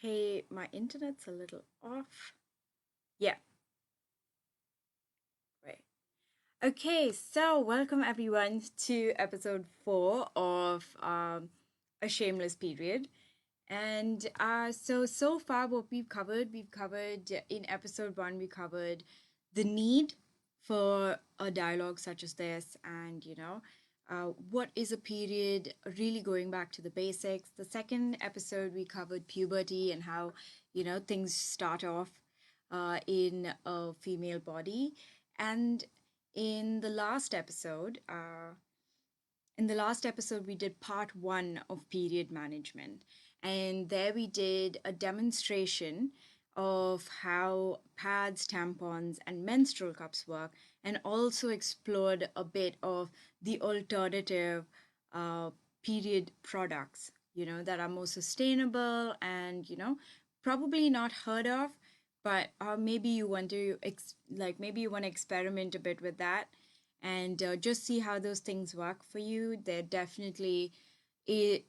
Hey, my internet's a little off. Yeah, right. Okay, so welcome everyone to episode 4 of A Shameless Period. And so far, what we've covered in episode 1, we covered the need for a dialogue such as this, and what is a period, really going back to the basics. The second episode, we covered puberty and how, things start off in a female body. And in the last episode, we did part one of period management. And there we did a demonstration of how pads, tampons, and menstrual cups work, and also explored a bit of the alternative uh, period products, that are more sustainable and, probably not heard of, but maybe you want to, maybe you want to experiment a bit with that and just see how those things work for you. There definitely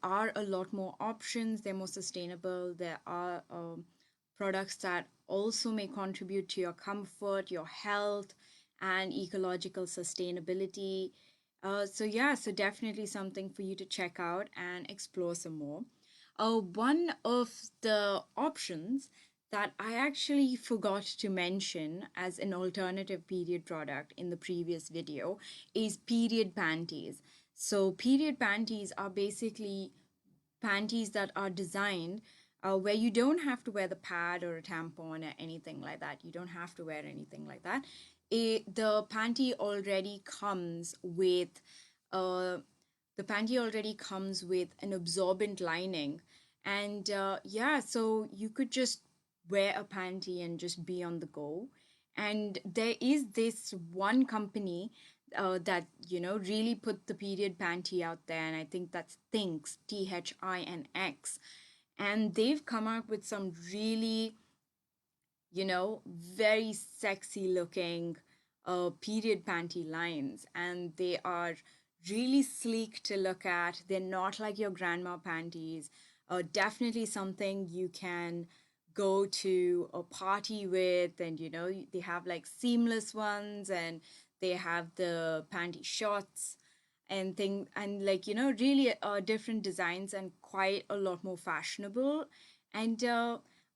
are a lot more options. They're more sustainable. There are products that also may contribute to your comfort, your health, and ecological sustainability. So definitely something for you to check out and explore some more. One of the options that I actually forgot to mention as an alternative period product in the previous video is period panties. So, period panties are basically panties that are designed where you don't have to wear the pad or a tampon or anything like that. You don't have to wear anything like that. The panty already comes with uh, an absorbent lining, and yeah, so you could just wear a panty and just be on the go. And there is this one company that really put the period panty out there, and I think that's Thinx, THINX, and they've come up with some really very sexy looking period panty lines, and they are really sleek to look at. They're not like your grandma panties. Definitely something you can go to a party with, and they have like seamless ones, and they have the panty shorts and thing, and really different designs and quite a lot more fashionable. And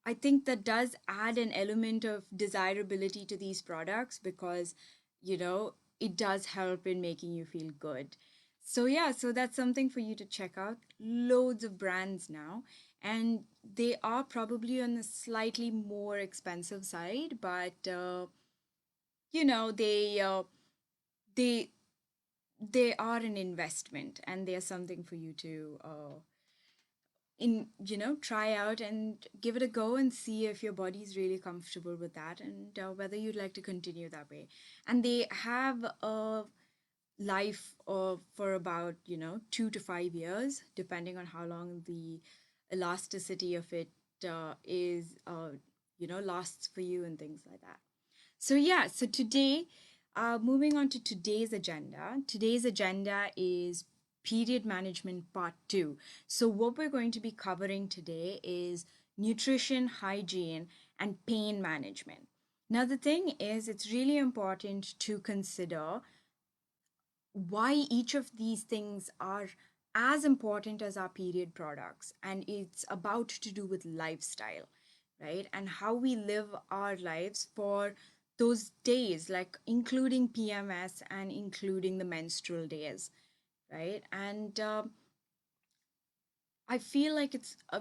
I think that does add an element of desirability to these products because, it does help in making you feel good. So, yeah, so that's something for you to check out. Loads of brands now, and they are probably on the slightly more expensive side, but, you know, they, uh, they, they are an investment, and they're something for you to try out and give it a go and see if your body's really comfortable with that, and whether you'd like to continue that way. And they have a life of for about 2 to 5 years, depending on how long the elasticity of it is lasts for you and things like that. So yeah, so today, moving on to today's agenda. Today's agenda is period management part 2. So what we're going to be covering today is nutrition, hygiene, and pain management. Now the thing is, it's really important to consider why each of these things are as important as our period products, and it's about to do with lifestyle, right? And how we live our lives for those days, like including PMS and including the menstrual days, right? And I feel like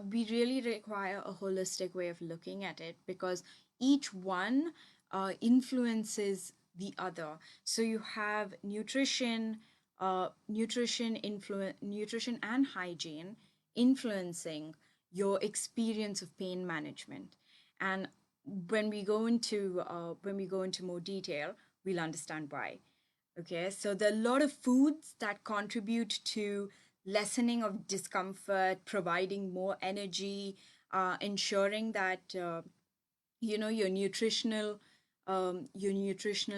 we really require a holistic way of looking at it because each one influences the other. So you have nutrition and hygiene influencing your experience of pain management. And when we go into more detail, we'll understand why. Okay, so there are a lot of foods that contribute to lessening of discomfort, providing more energy, ensuring that your nutritional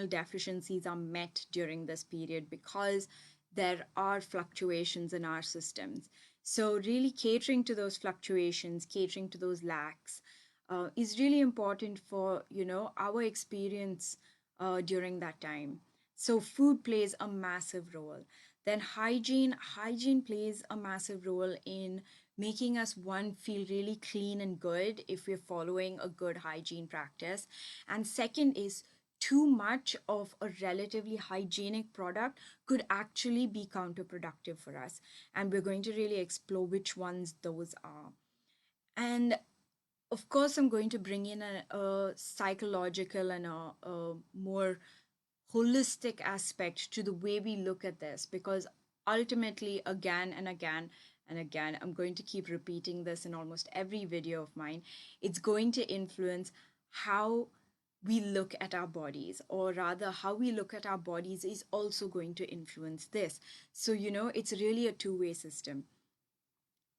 deficiencies are met during this period, because there are fluctuations in our systems. So, really catering to those fluctuations, catering to those lacks, is really important for our experience during that time. So, food plays a massive role. Then hygiene plays a massive role in making us one feel really clean and good if we're following a good hygiene practice. And second is too much of a relatively hygienic product could actually be counterproductive for us. And we're going to really explore which ones those are. And of course, I'm going to bring in a psychological and a more holistic aspect to the way we look at this, because ultimately, again and again and again, I'm going to keep repeating this in almost every video of mine. It's going to influence how we look at our bodies, or rather, how we look at our bodies is also going to influence this. So, it's really a two-way system.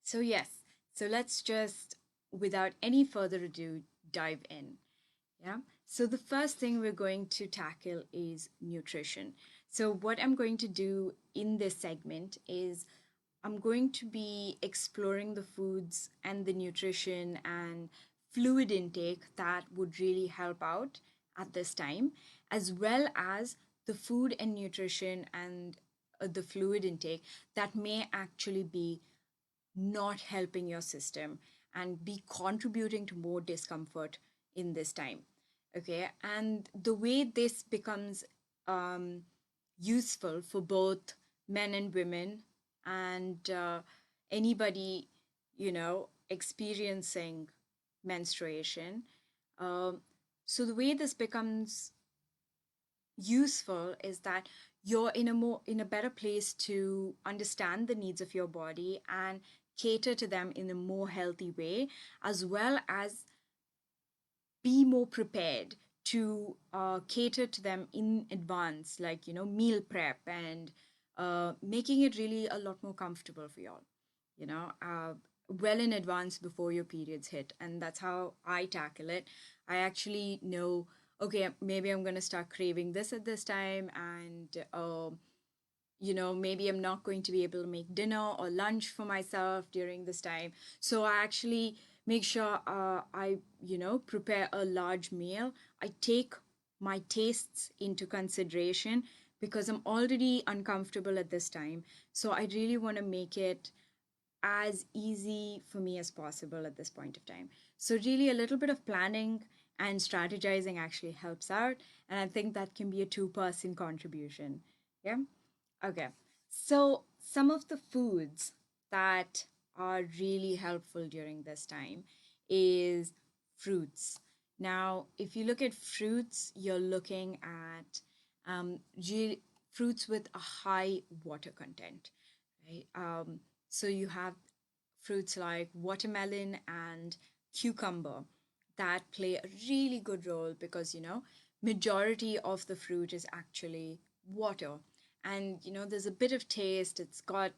So, yes, so let's just, without any further ado, dive in. Yeah. So the first thing we're going to tackle is nutrition. So what I'm going to do in this segment is I'm going to be exploring the foods and the nutrition and fluid intake that would really help out at this time, as well as the food and nutrition and the fluid intake that may actually be not helping your system and be contributing to more discomfort in this time. Okay, and the way this becomes um, useful for both men and women, and anybody experiencing menstruation. um, so the way this becomes useful is that you're in a better place to understand the needs of your body and cater to them in a more healthy way, as well as be more prepared to cater to them in advance, like meal prep and making it really a lot more comfortable for y'all, well in advance before your periods hit. And that's how I tackle it. I actually know, okay, maybe I'm going to start craving this at this time, and maybe I'm not going to be able to make dinner or lunch for myself during this time. So I actually make sure I prepare a large meal. I take my tastes into consideration because I'm already uncomfortable at this time. So I really want to make it as easy for me as possible at this point of time. So, really, a little bit of planning and strategizing actually helps out. And I think that can be a two-person contribution. Yeah. Okay. So, some of the foods that are really helpful during this time is fruits. Now, if you look at fruits, you're looking at fruits with a high water content, right? So you have fruits like watermelon and cucumber that play a really good role because majority of the fruit is actually water, and there's a bit of taste. It's got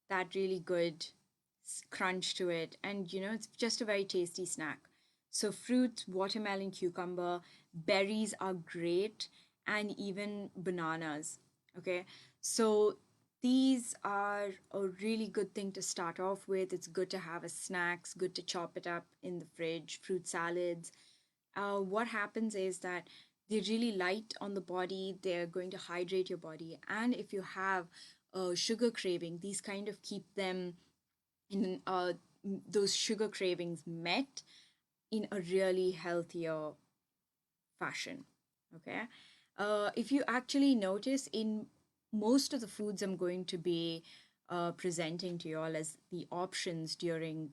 that really good crunch to it, and it's just a very tasty snack. So fruits, watermelon, cucumber, berries are great, and even bananas. Okay, so these are a really good thing to start off with. It's good to have as snacks, good to chop it up in the fridge, fruit salads. What happens is that they're really light on the body, they're going to hydrate your body. And if you have a sugar craving, these kind of keep them in those sugar cravings met in a really healthier fashion. Okay. If you actually notice, in most of the foods I'm going to be presenting to you all as the options during,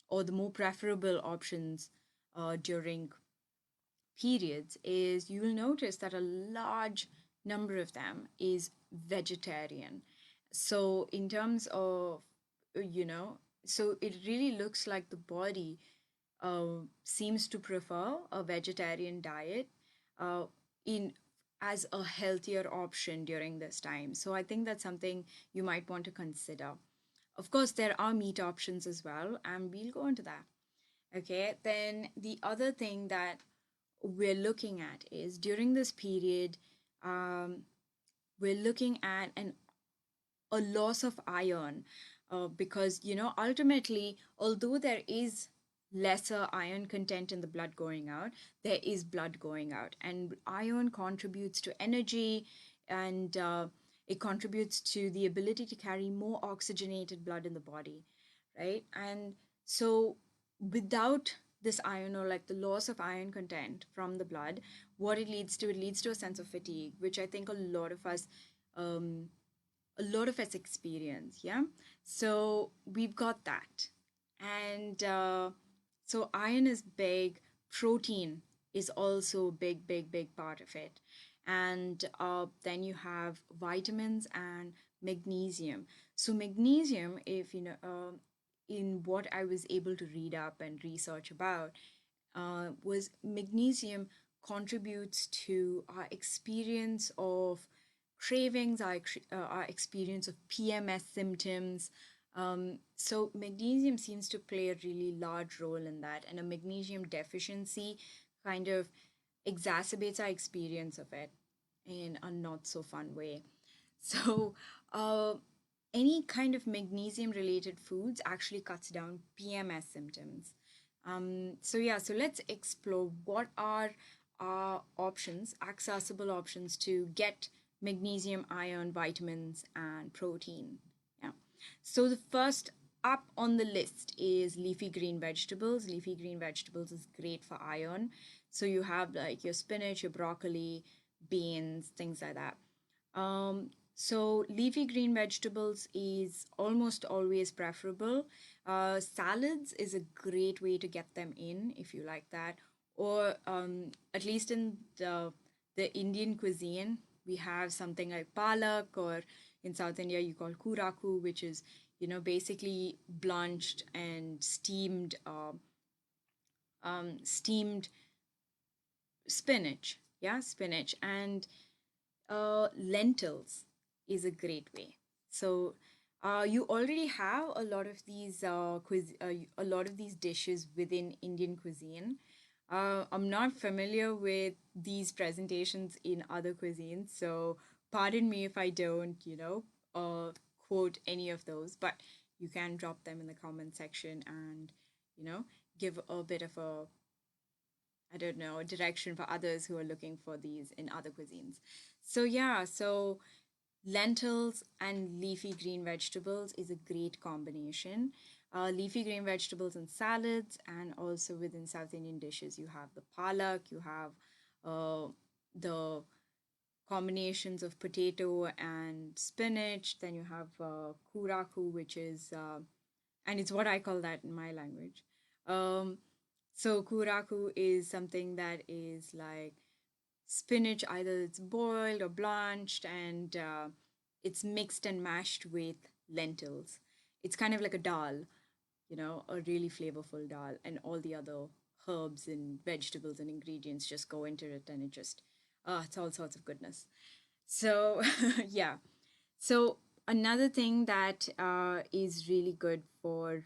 or the more preferable options during periods, is you will notice that a large number of them is vegetarian. So, in terms of, you know, so it really looks like the body seems to prefer a vegetarian diet uh, in as a healthier option during this time. So I think that's something you might want to consider. Of course, there are meat options as well, and we'll go into that. Okay, then the other thing that we're looking at is during this period, um, we're looking at an a loss of iron, because ultimately, although there is lesser iron content in the blood going out, there is blood going out, and iron contributes to energy, and it contributes to the ability to carry more oxygenated blood in the body, right? And so without this iron, or like the loss of iron content from the blood, what it leads to a sense of fatigue, which I think um, a lot of us experience. Yeah. So we've got that. And so iron is big, protein is also a big, big, big part of it. And then you have vitamins and magnesium. So magnesium, if in what I was able to read up and research about, was magnesium contributes to our experience of cravings, our experience of PMS symptoms. So magnesium seems to play a really large role in that, and a magnesium deficiency kind of exacerbates our experience of it in a not so fun way. So, uh, any kind of magnesium related foods actually cuts down PMS symptoms. So yeah, so let's explore what are our options, accessible options to get magnesium, iron, vitamins, and protein. Yeah. So the first up on the list is leafy green vegetables. Leafy green vegetables is great for iron. So you have like your spinach, your broccoli, beans, things like that. So leafy green vegetables is almost always preferable. Salads is a great way to get them in if you like that, or at least in the Indian cuisine, we have something like palak, or in South India you call kuraku, which is basically blanched and steamed spinach. Yeah, spinach and lentils is a great way. So you already have a lot of these a lot of these dishes within Indian cuisine. I'm not familiar with these presentations in other cuisines, so pardon me if I don't, quote any of those, but you can drop them in the comment section and, you know, give a bit of a, I don't know, direction for others who are looking for these in other cuisines. So yeah, so lentils and leafy green vegetables is a great combination. Leafy green vegetables in salads, and also within South Indian dishes, you have the palak, you have the combinations of potato and spinach. Then you have kuraku, which is, and it's what I call that in my language. Um, so kuraku is something that is like spinach, either it's boiled or blanched, and it's mixed and mashed with lentils. It's kind of like a dal, a really flavorful dal, and all the other herbs and vegetables and ingredients just go into it, and it just, it's all sorts of goodness. So, yeah. So, another thing that is really good for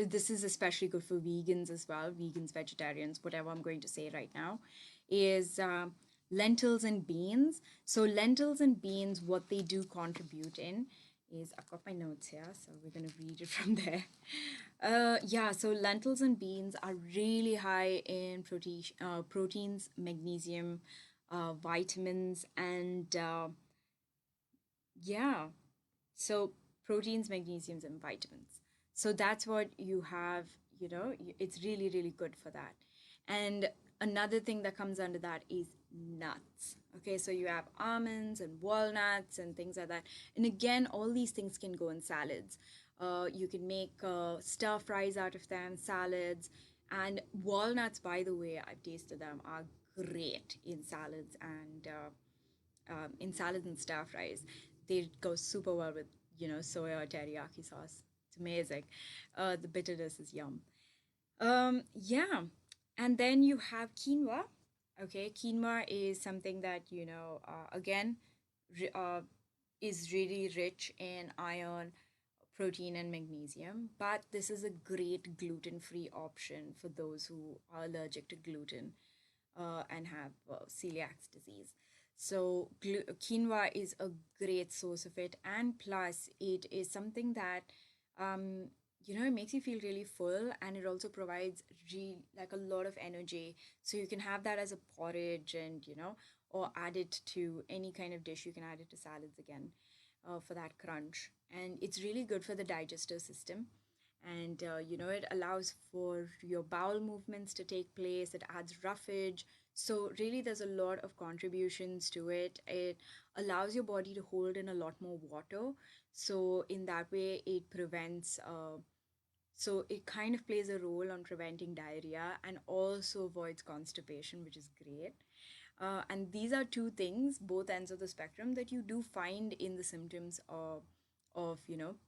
this is especially good for vegans as well, vegans, vegetarians, whatever I'm going to say right now, is lentils and beans. So lentils and beans, what they do contribute in is, I've got my notes here, so we're going to read it from there. Yeah, so lentils and beans are really high in proteins, magnesium, vitamins, and yeah, so proteins, magnesiums, and vitamins. So that's what you have, it's really, really good for that. And another thing that comes under that is nuts. Okay, so you have almonds and walnuts and things like that. And again, all these things can go in salads. You can make stir fries out of them, salads. And walnuts, by the way, I've tasted them, are great in salads and stir fries. They go super well with, soya or teriyaki sauce. It's amazing. The bitterness is yum. Yeah. And then you have quinoa. Okay, quinoa is something that, again, is really rich in iron, protein, and magnesium. But this is a great gluten free option for those who are allergic to gluten and have celiac disease. So quinoa is a great source of it, and plus it is something that, um, it makes you feel really full, and it also provides like a lot of energy. So you can have that as a porridge, and or add it to any kind of dish. You can add it to salads again, for that crunch, and it's really good for the digestive system. And it allows for your bowel movements to take place. It adds roughage, so really there's a lot of contributions to it. It allows your body to hold in a lot more water, so in that way it prevents so it kind of plays a role on preventing diarrhea and also avoids constipation, which is great. And these are two things, both ends of the spectrum, that you do find in the symptoms of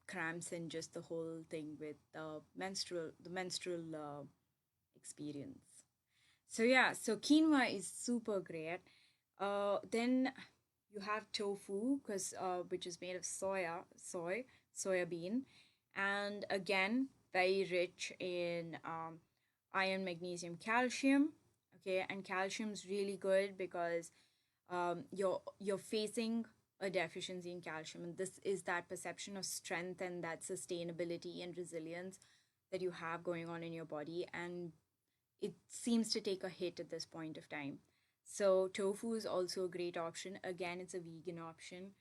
cramps and just the whole thing with the menstrual experience. So yeah, so quinoa is super great. Then you have tofu, because which is made of soya bean, and again very rich in iron, magnesium, calcium. Okay, and calcium is really good because you're facing a deficiency in calcium, and this is that perception of strength and that sustainability and resilience that you have going on in your body, and it seems to take a hit at this point of time. So tofu is also a great option. Again, it's a vegan option.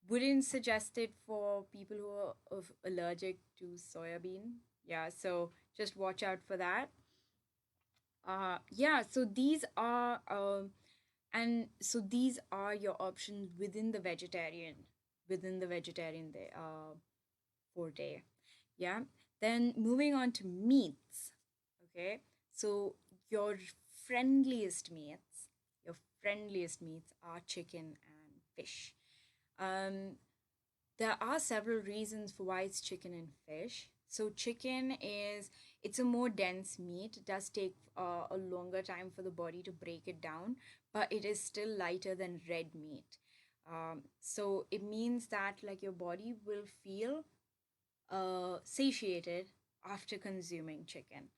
Wouldn't suggest it for people who are allergic to soybean. Yeah, so just watch out for that. Yeah, so these are your options within the vegetarian forte. Yeah. Then moving on to meats. Okay. So your friendliest meats, your friendliest meats are chicken and fish. Um, there are several reasons for why it's chicken and fish. So it's a more dense meat. It does take a longer time for the body to break it down, but it is still lighter than red meat. So it means that like your body will feel satiated after consuming chicken.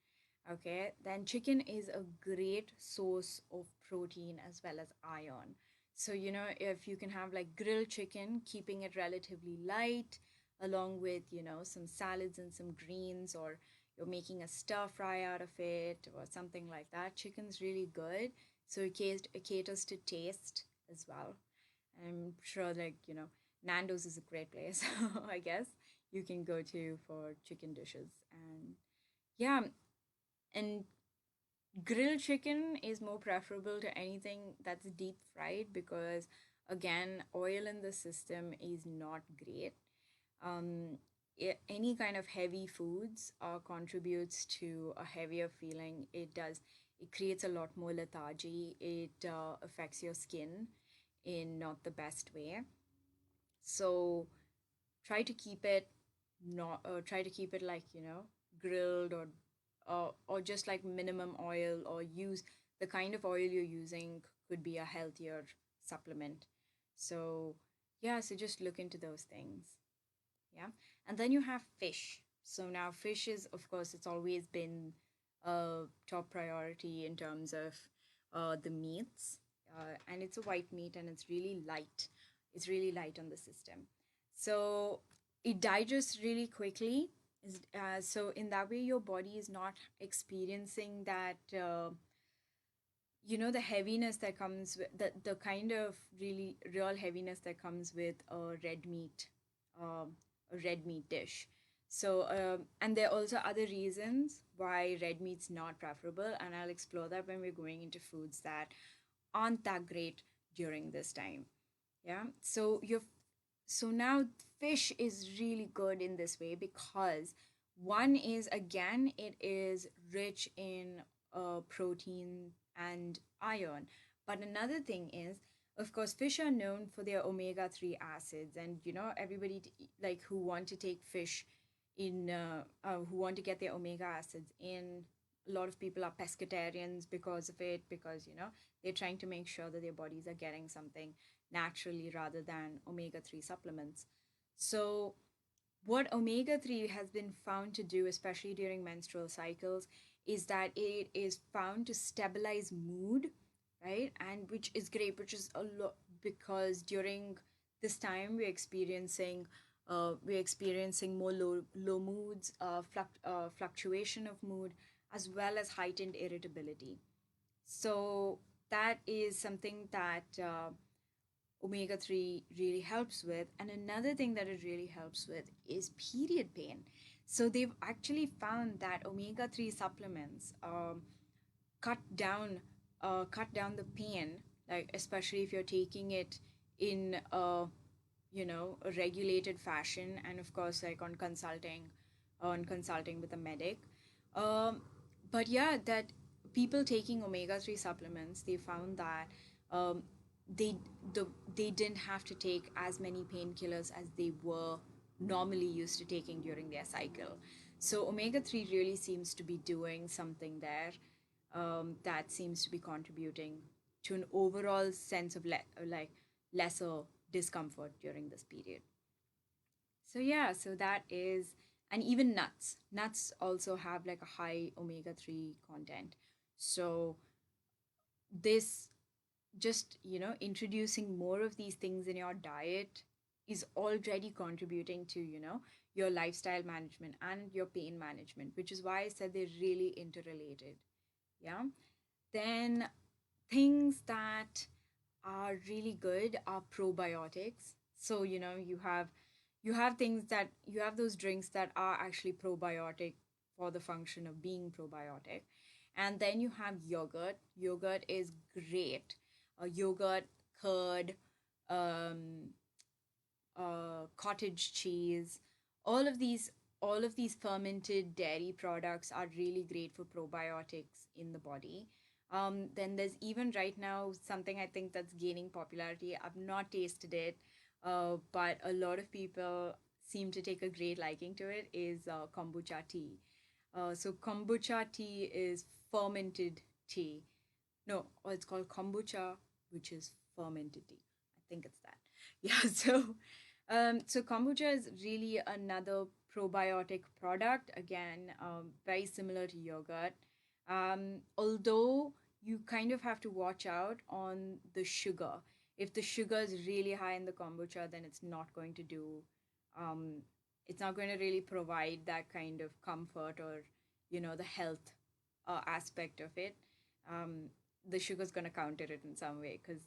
Okay, then chicken is a great source of protein as well as iron. So, if you can have like grilled chicken, keeping it relatively light, along with, some salads and some greens, or you're making a stir fry out of it or something like that, chicken's really good. So it caters to taste as well. I'm sure, like, Nando's is a great place, I guess, you can go to for chicken dishes. And yeah, and grilled chicken is more preferable to anything that's deep fried because, again, oil in the system is not great. Um, any kind of heavy foods contributes to a heavier feeling. It creates a lot more lethargy. It affects your skin in not the best way. So try to keep it like grilled, or just like minimum oil, or use the kind of oil you're using could be a healthier supplement. So yeah, so just look into those things. Yeah. And then you have fish. So now fish is, of course, it's always been a top priority in terms of the meats, and it's a white meat, and it's really light on the system. So it digests really quickly. So in that way your body is not experiencing that the heaviness that comes with the kind of really real heaviness that comes with um, a red meat dish. So and there are also other reasons why red meat's not preferable, and I'll explore that when we're going into foods that aren't that great during this time. Yeah, so now fish is really good in this way because one is, again, it is rich in protein and iron. But another thing is, of course, fish are known for their omega-3 acids, and everybody like who want to take fish who want to get their omega acids in. A lot of people are pescatarians because of it, because they're trying to make sure that their bodies are getting something naturally rather than omega 3 supplements. So, what omega 3 has been found to do, especially during menstrual cycles, is that it is found to stabilize mood, right? And which is great, which is because during this time we're experiencing more low moods, fluctuation of mood, as well as heightened irritability. So that is something that omega 3 really helps with. And another thing that it really helps with is period pain. So they've actually found that omega 3 supplements cut down cut down the pain, like especially if you're taking it in a a regulated fashion, and of course like on consulting with a medic. um, but yeah, that people taking omega 3 supplements, they found that um, they they didn't have to take as many painkillers as they were normally used to taking during their cycle. So omega 3 really seems to be doing something there, that seems to be contributing to an overall sense of like lesser discomfort during this period. So yeah, so that is, and even nuts also have like a high omega 3 content. So this, just introducing more of these things in your diet is already contributing to your lifestyle management and your pain management, which is why I said they're really interrelated. Yeah. Then things that are really good are probiotics. So you have those drinks that are actually probiotic for the function of being probiotic. And then you have yogurt. Yogurt is great. Yogurt, curd, um, cottage cheese, all of these all of these fermented dairy products are really great for probiotics in the body. Then there's even right now something I think that's gaining popularity. I've not tasted it, but a lot of people seem to take a great liking to it. Is kombucha tea. So kombucha tea is fermented tea. No, or it's called kombucha, which is fermented tea. I think it's that. Yeah. So kombucha is really another probiotic product. Again, very similar to yogurt. Although you kind of have to watch out on the sugar. If the sugar is really high in the kombucha, then it's not going to do. Um, it's not going to really provide that kind of comfort or the health aspect of it. Um, the sugar is going to counter it in some way, because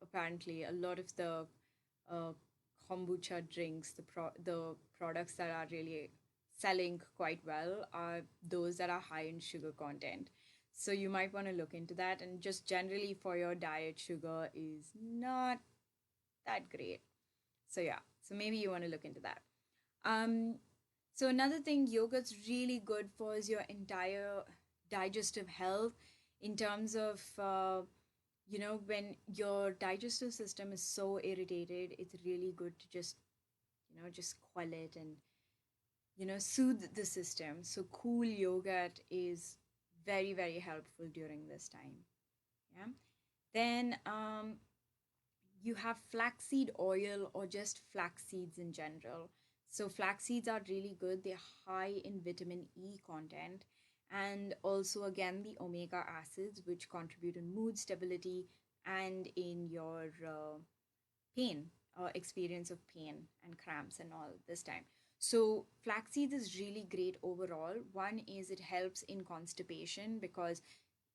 apparently a lot of the uh, kombucha drinks, the products that are really selling quite well are those that are high in sugar content. So you might want to look into that. And just generally for your diet, sugar is not that great. So yeah, so maybe you want to look into that. Um, so another thing yogurt's really good for is your entire digestive health, in terms of when your digestive system is so irritated, it's really good to just quell it and soothe the system. So cool yogurt is very, very helpful during this time. Yeah. Then you have flaxseed oil, or just flax seeds in general. So flax seeds are really good. They're high in vitamin E content, and also again the omega acids, which contribute in mood stability and in your pain, experience of pain and cramps and all this time. So flax seeds is really great overall. One is it helps in constipation, because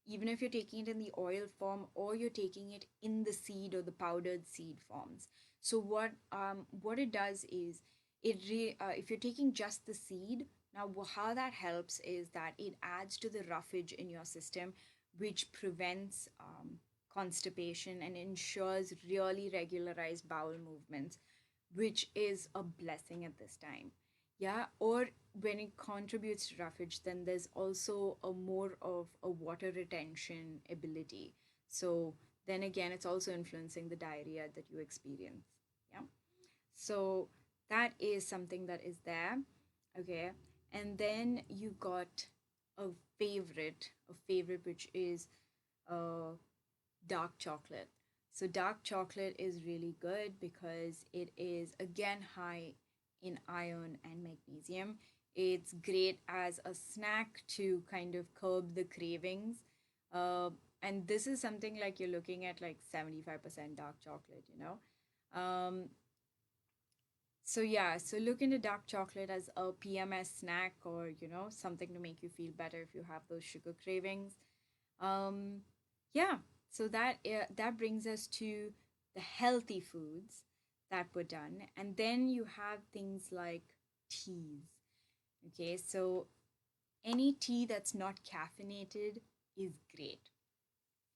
even if you're taking it in the oil form or you're taking it in the seed or the powdered seed forms. So what it does is if you're taking just the seed, now how that helps is that it adds to the roughage in your system, which prevents constipation and ensures really regularized bowel movements, which is a blessing at this time. Yeah. Or when it contributes to roughage, then there's also a more of a water retention ability. So then again, it's also influencing the diarrhea that you experience. Yeah. So that is something that is there. Okay. And then you got a a favorite which is uh, dark chocolate. So dark chocolate is really good because it is again high in iron and magnesium. It's great as a snack to kind of curb the cravings. And this is something like you're looking at like 75% dark chocolate, you know. So yeah, so look into dark chocolate as a PMS snack, or something to make you feel better if you have those sugar cravings. Um, yeah, so that brings us to the healthy foods that were done, and then you have things like teas. Okay, so any tea that's not caffeinated is great.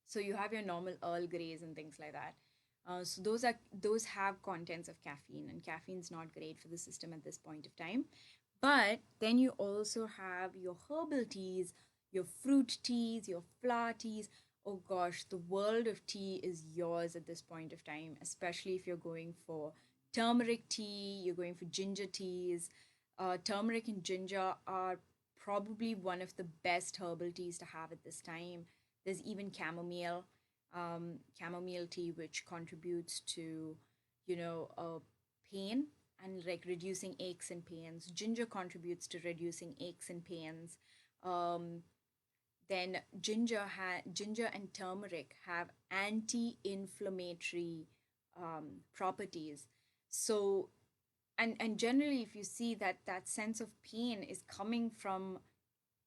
So you have your normal Earl Greys and things like that. So those have contents of caffeine, and caffeine's not great for the system at this point of time. But then you also have your herbal teas, your fruit teas, your flower teas. Oh gosh, the world of tea is yours at this point of time, especially if you're going for turmeric tea, you're going for ginger teas. Turmeric and ginger are probably one of the best herbal teas to have at this time. There's even chamomile tea, which contributes to, pain and like reducing aches and pains. Ginger contributes to reducing aches and pains. Um, then ginger and turmeric have anti-inflammatory properties. So and generally, if you see that sense of pain is coming from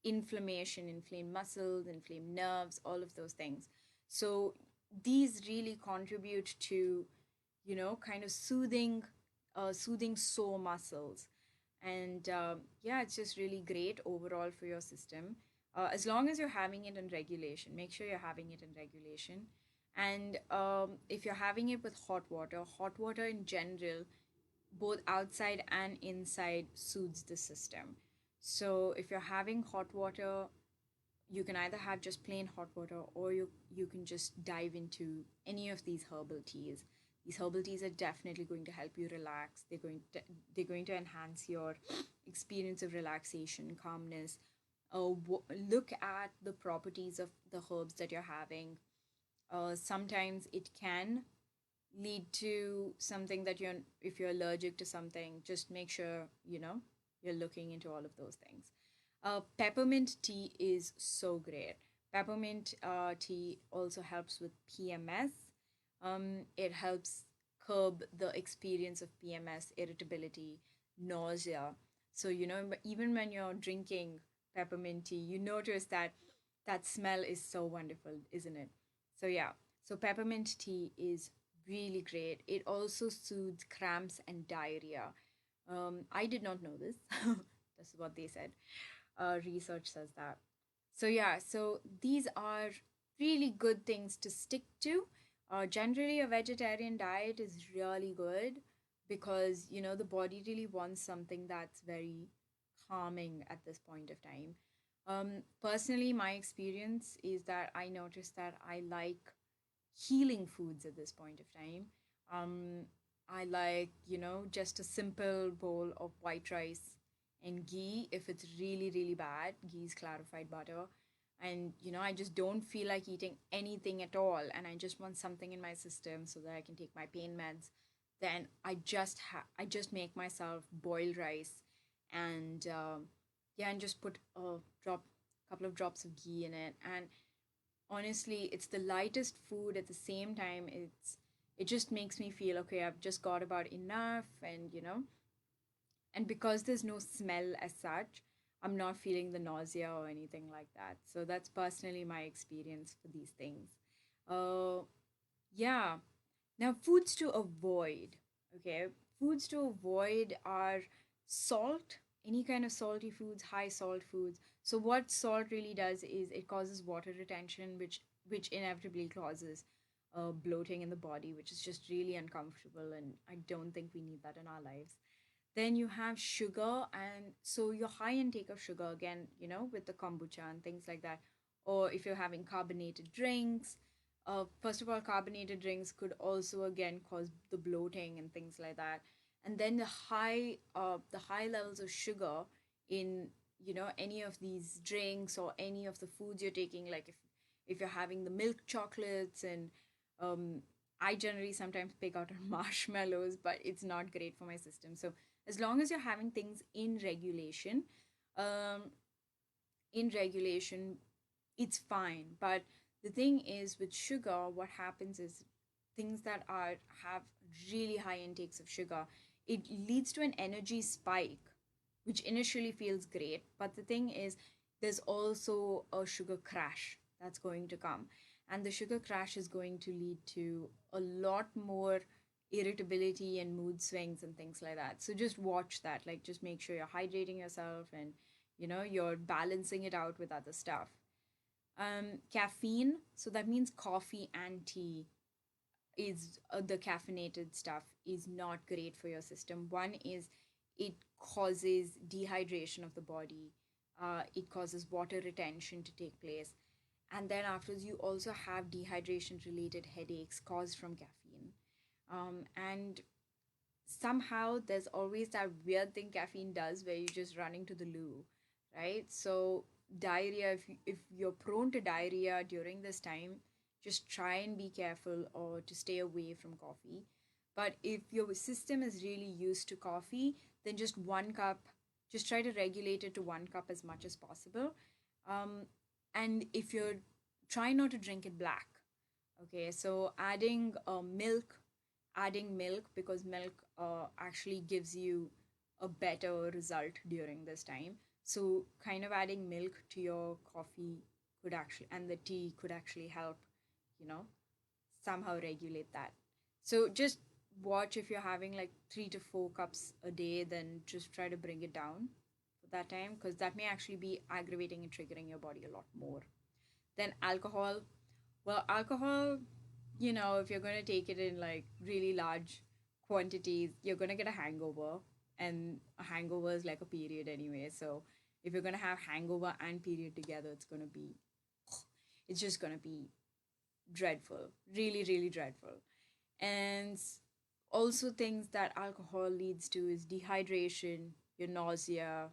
inflammation, inflamed muscles, inflamed nerves, all of those things. So these really contribute to, kind of soothing sore muscles. And yeah, it's just really great overall for your system. As long as you're having it in regulation, make sure you're having it in regulation. And if you're having it with hot water in general, both outside and inside, soothes the system. So if you're having hot water, you can either have just plain hot water, or you can just dive into any of these herbal teas. These herbal teas are definitely going to help you relax. They're going to enhance your experience of relaxation, calmness. Look at the properties of the herbs that you're having. Sometimes it can lead to something that if you're allergic to something, just make sure you're looking into all of those things. Peppermint tea is so great. Peppermint tea also helps with PMS. It helps curb the experience of PMS, irritability, nausea. So even when you're drinking peppermint tea, you notice that smell is so wonderful, isn't it? So yeah, so peppermint tea is really great. It also soothes cramps and diarrhea. I did not know this. That's what they said. Research says that. So yeah, so these are really good things to stick to. Generally, a vegetarian diet is really good because the body really wants something that's very calming at this point of time. Personally, my experience is that I noticed that I like healing foods at this point of time. Um, I like, just a simple bowl of white rice and ghee. If it's really, really bad, ghee is clarified butter. And, I just don't feel like eating anything at all. And I just want something in my system so that I can take my pain meds. Then I just make myself boiled rice and, yeah, and just put couple of drops of ghee in it. And honestly, it's the lightest food. At the same time, it just makes me feel okay, I've just got about enough. And and because there's no smell as such, I'm not feeling the nausea or anything like that. So that's personally my experience for these things. uh yeah. Now, foods to avoid. Okay, foods to avoid are salt, any kind of salty foods, high salt foods. So what salt really does is it causes water retention, which inevitably causes bloating in the body, which is just really uncomfortable, and I don't think we need that in our lives. Then you have sugar, and so your high intake of sugar, again, with the kombucha and things like that, or if you're having carbonated drinks. First of all, carbonated drinks could also again cause the bloating and things like that. And then the high levels of sugar in any of these drinks or any of the foods you're taking, like if you're having the milk chocolates. And um, I generally sometimes pick out on marshmallows, but it's not great for my system. So as long as you're having things um, in regulation, it's fine. But The thing is with sugar, what happens is things that are have really high intakes of sugar, it leads to an energy spike, which initially feels great. But the thing is, there's also a sugar crash that's going to come. And the sugar crash is going to lead to a lot more irritability and mood swings and things like that. So just watch that. Like, just make sure you're hydrating yourself and, you're balancing it out with other stuff. Caffeine, so that means coffee and tea is the caffeinated stuff is not great for your system. One is it causes dehydration of the body. It causes water retention to take place, and then afterwards you also have dehydration related headaches caused from caffeine. And somehow there's always that weird thing caffeine does where you're just running to the loo, right? So diarrhea, if you're prone to diarrhea during this time, just try and be careful or to stay away from coffee. But if your system is really used to coffee, then just 1 cup, just try to regulate it to 1 cup as much as possible. um, and if you're try not to drink it black. Okay, so adding milk, because milk actually gives you a better result during this time. So kind of adding milk to your coffee could actually, and the tea could actually help, you know, somehow regulate that. So just watch, if you're having like 3 to 4 cups a day, then just try to bring it down for that time, because that may actually be aggravating and triggering your body a lot more. Then alcohol. Well, alcohol, if you're going to take it in like really large quantities, you're going to get a hangover. And a hangover is like a period anyway. So if you're going to have hangover and period together, it's just going to be dreadful. Really, really dreadful. And also, things that alcohol leads to is dehydration, your nausea,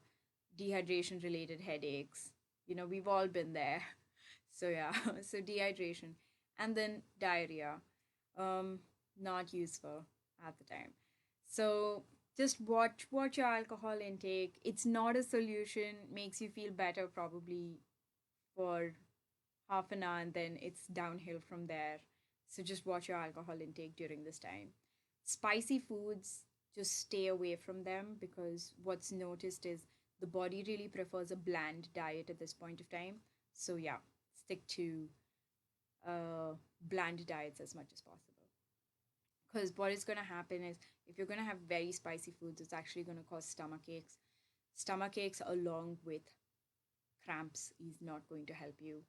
dehydration related headaches. We've all been there. So yeah, so dehydration, and then diarrhea. Um, Not useful at the time. So just watch your alcohol intake. It's not a solution. Makes you feel better probably for half an hour, and then it's downhill from there. So just watch your alcohol intake during this time. Spicy foods, just stay away from them, because what's noticed is the body really prefers a bland diet at this point of time. So yeah, stick to uh, bland diets as much as possible. Because what is going to happen is, if you're going to have very spicy foods, it's actually going to cause stomach aches. Stomach aches along with cramps is not going to help you.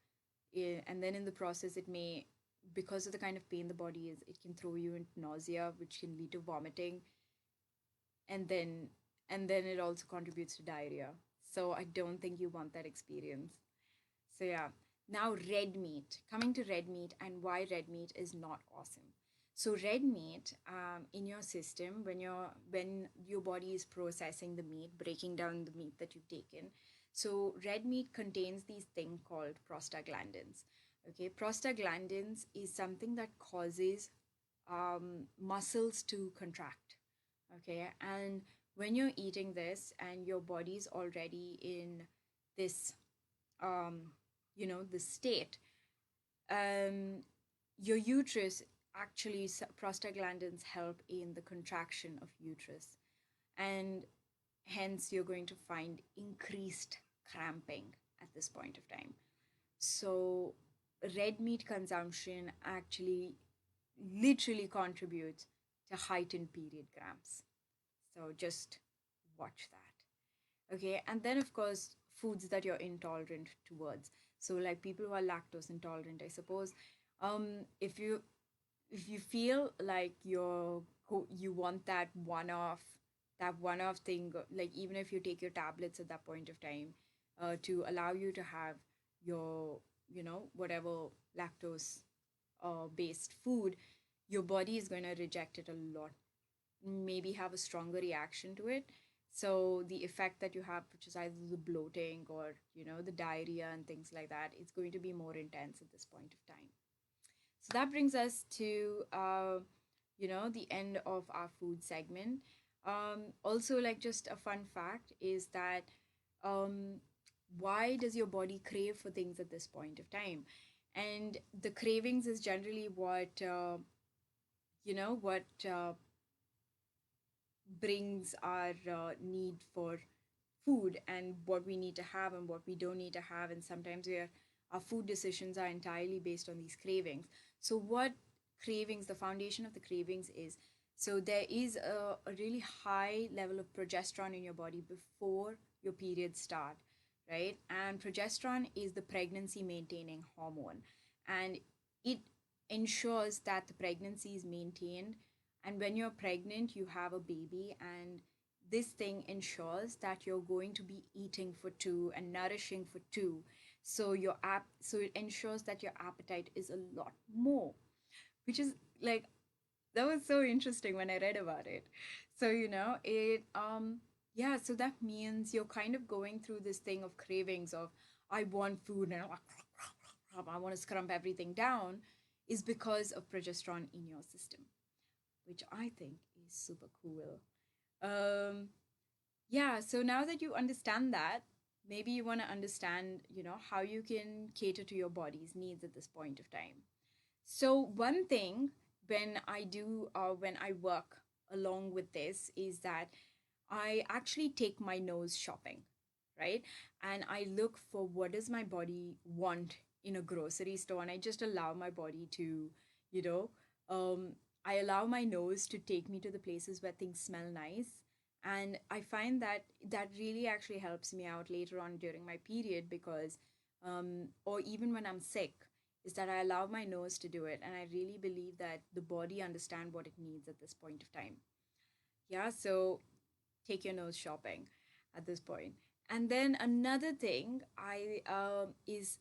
And then in the process, it may, because of the kind of pain the body is, it can throw you into nausea, which can lead to vomiting, and then it also contributes to diarrhea. So I don't think you want that experience. So yeah, now red meat. Coming to red meat and why red meat is not awesome. So red meat, in your system, when your body is processing the meat, breaking down the meat that you've taken, so red meat contains these thing called prostaglandins. Okay, prostaglandins is something that causes muscles to contract. Okay, and when you're eating this and your body's already in this the state, um, your uterus actually, prostaglandins help in the contraction of uterus, and hence you're going to find increased cramping at this point of time. So red meat consumption actually literally contributes to heightened period cramps. So just watch that. Okay, and then of course, foods that you're intolerant towards. So like people who are lactose intolerant, I suppose, if you feel like you want that one off thing, like even if you take your tablets at that point of time, to allow you to have your whatever lactose based food, your body is going to reject it a lot, maybe have a stronger reaction to it. So the effect that you have, which is either the bloating or the diarrhea and things like that, it's going to be more intense at this point of time. So that brings us to the end of our food segment. Also, like, just a fun fact is that, um, why does your body crave for things at this point of time? And the cravings is generally what what brings our need for food and what we need to have and what we don't need to have. And sometimes our food decisions are entirely based on these cravings. So what cravings, the foundation of the cravings is, so there is a really high level of progesterone in your body before your periods start, right? And progesterone is the pregnancy maintaining hormone, and it ensures that the pregnancy is maintained. And when you're pregnant, you have a baby, and this thing ensures that you're going to be eating for two and nourishing for two. So it ensures that your appetite is a lot more, which is like, that was so interesting when I read about it. So it yeah, so that means you're kind of going through this thing of cravings of, I want food and I want to scrump everything down, is because of progesterone in your system, which I think is super cool. Um, yeah, so now that you understand that, maybe you want to understand, how you can cater to your body's needs at this point of time. So one thing when I work along with this is that I actually take my nose shopping, right? And I look for what does my body want in a grocery store, and I just allow my body to, you know, um, I allow my nose to take me to the places where things smell nice. And I find that that really actually helps me out later on during my period, because, or even when I'm sick, is that I allow my nose to do it. And I really believe that the body understand what it needs at this point of time. Yeah, so take your nose shopping at this point. And then another thing I is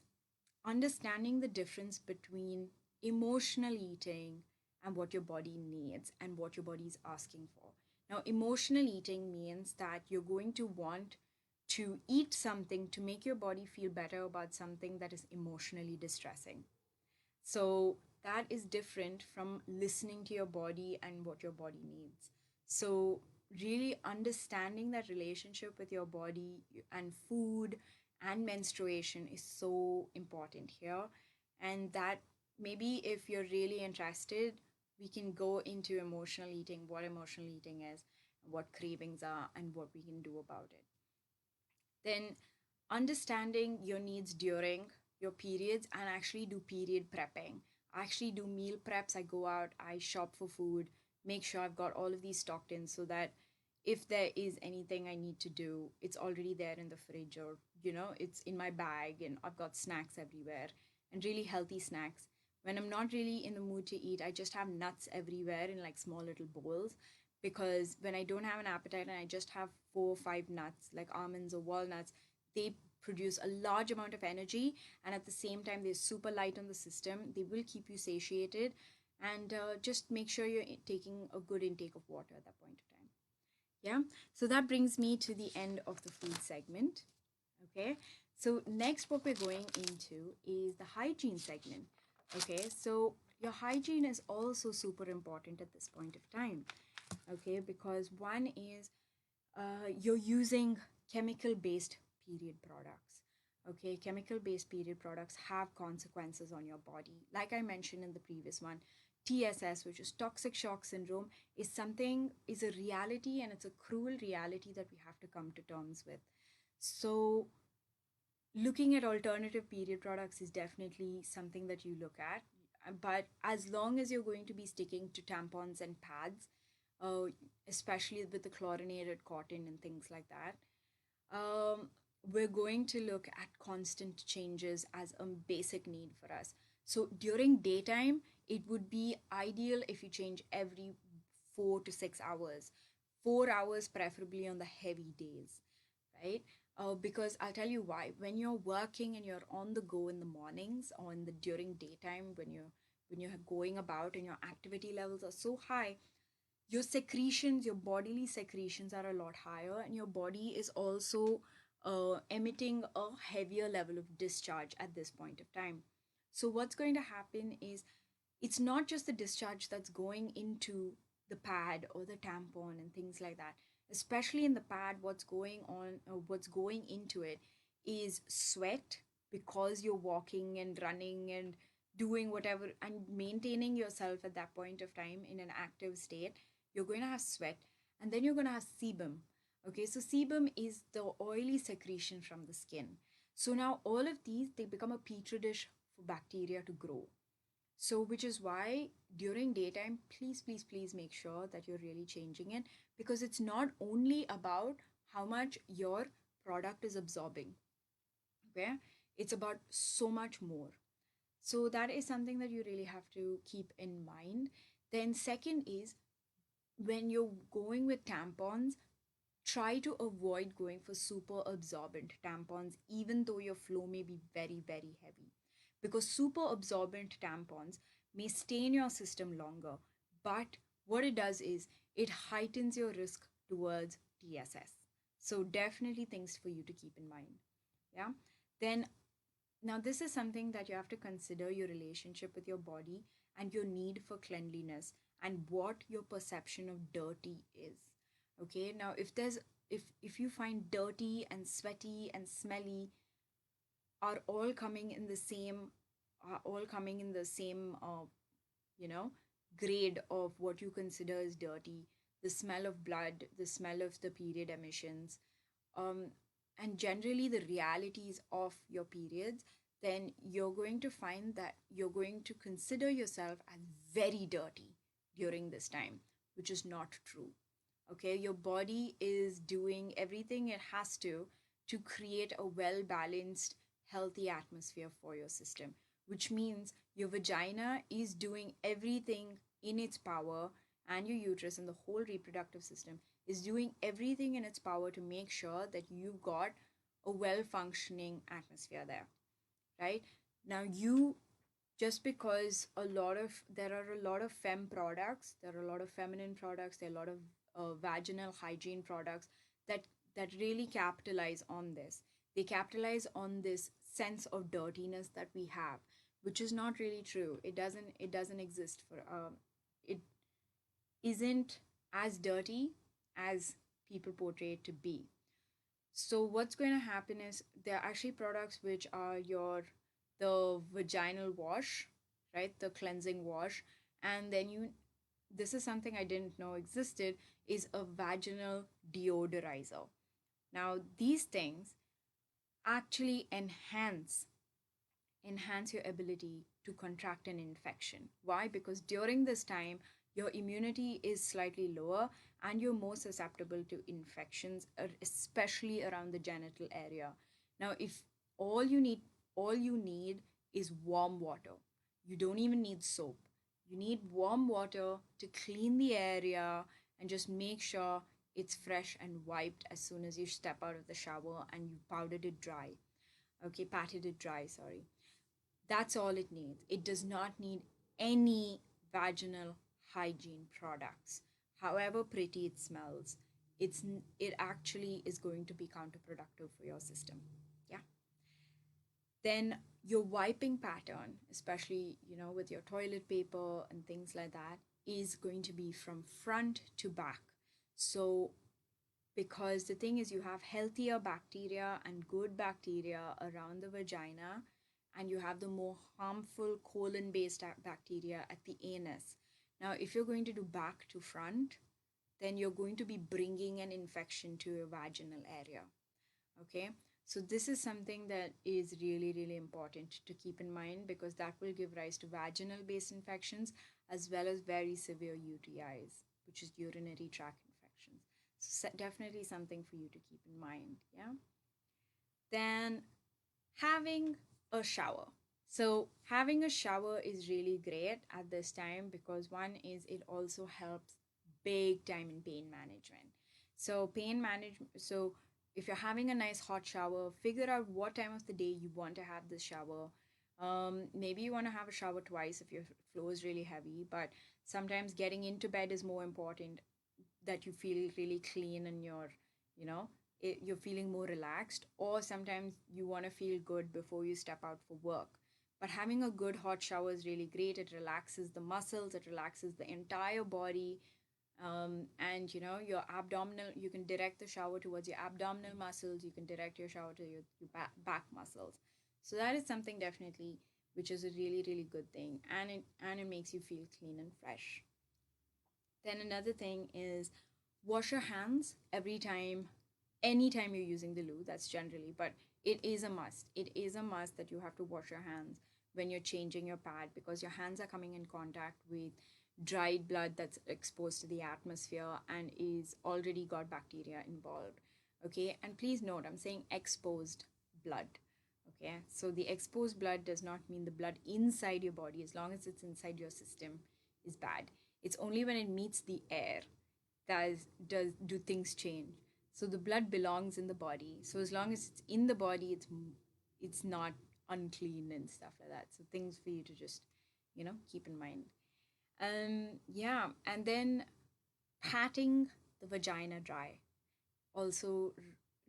understanding the difference between emotional eating and what your body needs and what your body is asking for. Now, emotional eating means that you're going to want to eat something to make your body feel better about something that is emotionally distressing. So that is different from listening to your body and what your body needs. So, really understanding that relationship with your body and food and menstruation is so important here. And that maybe if you're really interested, we can go into emotional eating, what emotional eating is, what cravings are, and what we can do about it. Then understanding your needs during your periods, and actually do period prepping. I actually do meal preps. I go out, I shop for food, make sure I've got all of these stocked in, so that if there is anything I need to do, it's already there in the fridge, or it's in my bag, and I've got snacks everywhere, and really healthy snacks. When I'm not really in the mood to eat, I just have nuts everywhere in like small little bowls, because when I don't have an appetite and I just have 4 or 5 nuts, like almonds or walnuts, they produce a large amount of energy, and at the same time they're super light on the system. They will keep you satiated, and just make sure you're taking a good intake of water at that point of time. Yeah, so that brings me to the end of the food segment. Okay, so next what we're going into is the hygiene segment. Okay, so your hygiene is also super important at this point of time. Okay, because one is you're using chemical based period products. Okay, chemical based period products have consequences on your body. Like I mentioned in the previous one, TSS, which is toxic shock syndrome, is a reality, and it's a cruel reality that we have to come to terms with. So looking at alternative period products is definitely something that you look at. But as long as you're going to be sticking to tampons and pads, uh, especially with the chlorinated cotton and things like that, we're going to look at constant changes as a basic need for us. So during daytime, it would be ideal if you change every 4 to 6 hours, 4 hours preferably on the heavy days, right? Because I'll tell you why. When you're working and you're on the go in the mornings or in the during daytime, when you're going about and your activity levels are so high, your secretions, your bodily secretions are a lot higher, and your body is also emitting a heavier level of discharge at this point of time. So what's going to happen is, it's not just the discharge that's going into the pad or the tampon and things like that. Especially in the pad, what's going into it is sweat, because you're walking and running and doing whatever and maintaining yourself at that point of time in an active state, you're going to have sweat, and then you're going to have sebum. Okay, so sebum is the oily secretion from the skin. So now all of these, they become a petri dish for bacteria to grow. So, which is why during daytime, please, please, please make sure that you're really changing it, because it's not only about how much your product is absorbing, okay? It's about so much more. So, that is something that you really have to keep in mind. Then, second is when you're going with tampons, try to avoid going for super absorbent tampons, even though your flow may be very, very heavy. Because super absorbent tampons may stay in your system longer, but what it does is it heightens your risk towards TSS. So, definitely things for you to keep in mind. Yeah. Then, now this is something that you have to consider your relationship with your body and your need for cleanliness and what your perception of dirty is. Okay, now if you find dirty and sweaty and smelly are all coming in the same are all coming in the same you know grade of what you consider as dirty, the smell of blood, the smell of the period emissions, um, and generally the realities of your periods, then you're going to find that you're going to consider yourself as very dirty during this time, which is not true. Okay, your body is doing everything it has to create a well balanced, healthy atmosphere for your system, which means your vagina is doing everything in its power, and your uterus and the whole reproductive system is doing everything in its power to make sure that you've got a well functioning atmosphere there, right? Now, you just because there are a lot of fem products, there are a lot of feminine products, there are a lot of vaginal hygiene products that really capitalize on this. They capitalize on this sense of dirtiness that we have, which is not really true. It doesn't exist for it isn't as dirty as people portray it to be. So what's going to happen is there are actually products which are the vaginal wash, right? The cleansing wash. And then this is something I didn't know existed, is a vaginal deodorizer. Now, these things actually enhance your ability to contract an infection. Why? Because during this time, your immunity is slightly lower and you're more susceptible to infections, especially around the genital area. Now, if all you need, all you need is warm water. You don't even need soap. You need warm water to clean the area and just make sure it's fresh and wiped as soon as you step out of the shower and you powdered it dry. Okay, patted it dry, sorry. That's all it needs. It does not need any vaginal hygiene products. However pretty it smells, it actually is going to be counterproductive for your system. Yeah. Then your wiping pattern, especially with your toilet paper and things like that, is going to be from front to back. So because the thing is you have healthier bacteria and good bacteria around the vagina, and you have the more harmful colon based bacteria at the anus. Now, if you're going to do back to front, then you're going to be bringing an infection to your vaginal area. Okay, so this is something that is really, really important to keep in mind, because that will give rise to vaginal based infections as well as very severe UTIs, which is urinary tract infections. So definitely something for you to keep in mind. Yeah. Then having a shower. So having a shower is really great at this time, because one is it also helps big time in pain management. So if you're having a nice hot shower, figure out what time of the day you want to have this shower. Maybe you want to have a shower twice if your flow is really heavy, but sometimes getting into bed is more important, that you feel really clean and you know you're feeling more relaxed, or sometimes you want to feel good before you step out for work. But having a good hot shower is really great. It relaxes the muscles, it relaxes the entire body, and your abdominal, you can direct the shower towards your abdominal muscles, you can direct your shower to your back muscles. So that is something definitely which is a really really good thing, and it makes you feel clean and fresh. Then another thing is wash your hands every time, anytime you're using the loo. That's generally, but it is a must. It is a must that you have to wash your hands when you're changing your pad, because your hands are coming in contact with dried blood that's exposed to the atmosphere and is already got bacteria involved. Okay, and please note, I'm saying exposed blood. Okay, so the exposed blood does not mean the blood inside your body, as long as it's inside your system, is bad. It's only when it meets the air does do things change. So the blood belongs in the body. So as long as it's in the body, it's not unclean and stuff like that. So things for you to just keep in mind. Yeah, and then patting the vagina dry also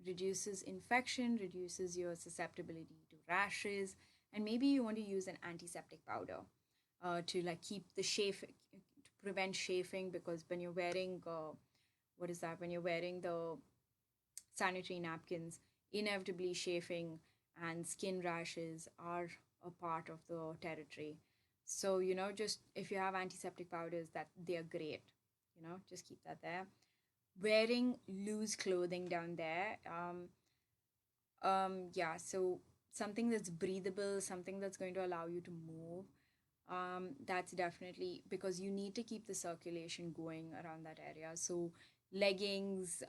reduces infection, reduces your susceptibility to rashes, and maybe you want to use an antiseptic powder to like keep the chafe, to prevent chafing, because when you're wearing what is that? When you're wearing the sanitary napkins, inevitably chafing and skin rashes are a part of the territory. So just if you have antiseptic powders, that they are great. Just keep that there. Wearing loose clothing down there. Yeah, so something that's breathable, something that's going to allow you to move. That's definitely, because you need to keep the circulation going around that area. So leggings,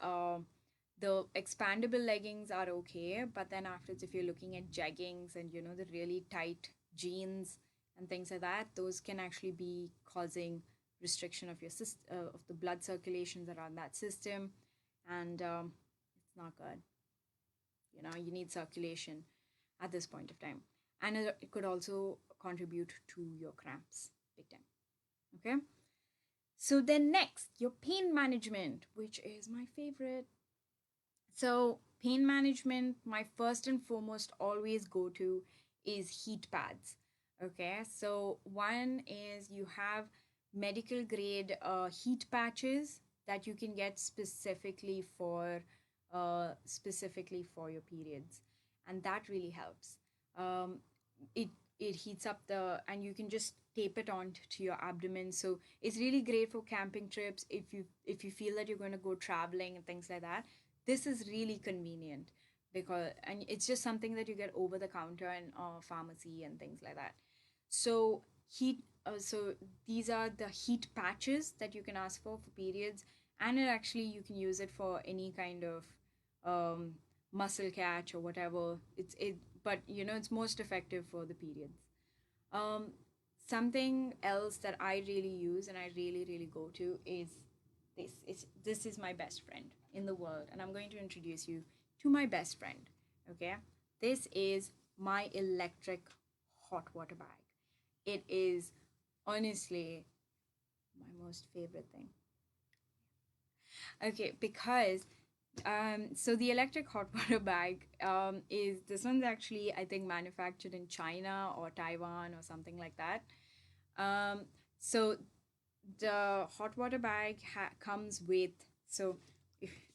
the expandable leggings are okay, but then afterwards, if you're looking at jeggings and the really tight jeans and things like that, those can actually be causing restriction of your of the blood circulations around that system, and it's not good. You need circulation at this point of time, and it could also contribute to your cramps big time. Okay, so then next, your pain management, which is my favorite. So pain management, my first and foremost always go to is heat pads. Okay, so one is you have medical grade heat patches that you can get specifically for your periods, and that really helps. It it heats up and you can just tape it on to your abdomen. So it's really great for camping trips, if you feel that you're going to go traveling and things like that. This is really convenient, because and it's just something that you get over the counter in pharmacy and things like that. So so these are the heat patches that you can ask for periods, and it actually you can use it for any kind of um, muscle catch or whatever. But it's most effective for the periods. Um, Something else that I really use and I really really go to is this is my best friend in the world, and I'm going to introduce you to my best friend. Okay, this is my electric hot water bag. It is honestly my most favorite thing. Okay, because so the electric hot water bag is this one's actually, I think, manufactured in China or Taiwan or something like that. So the hot water bag comes with, so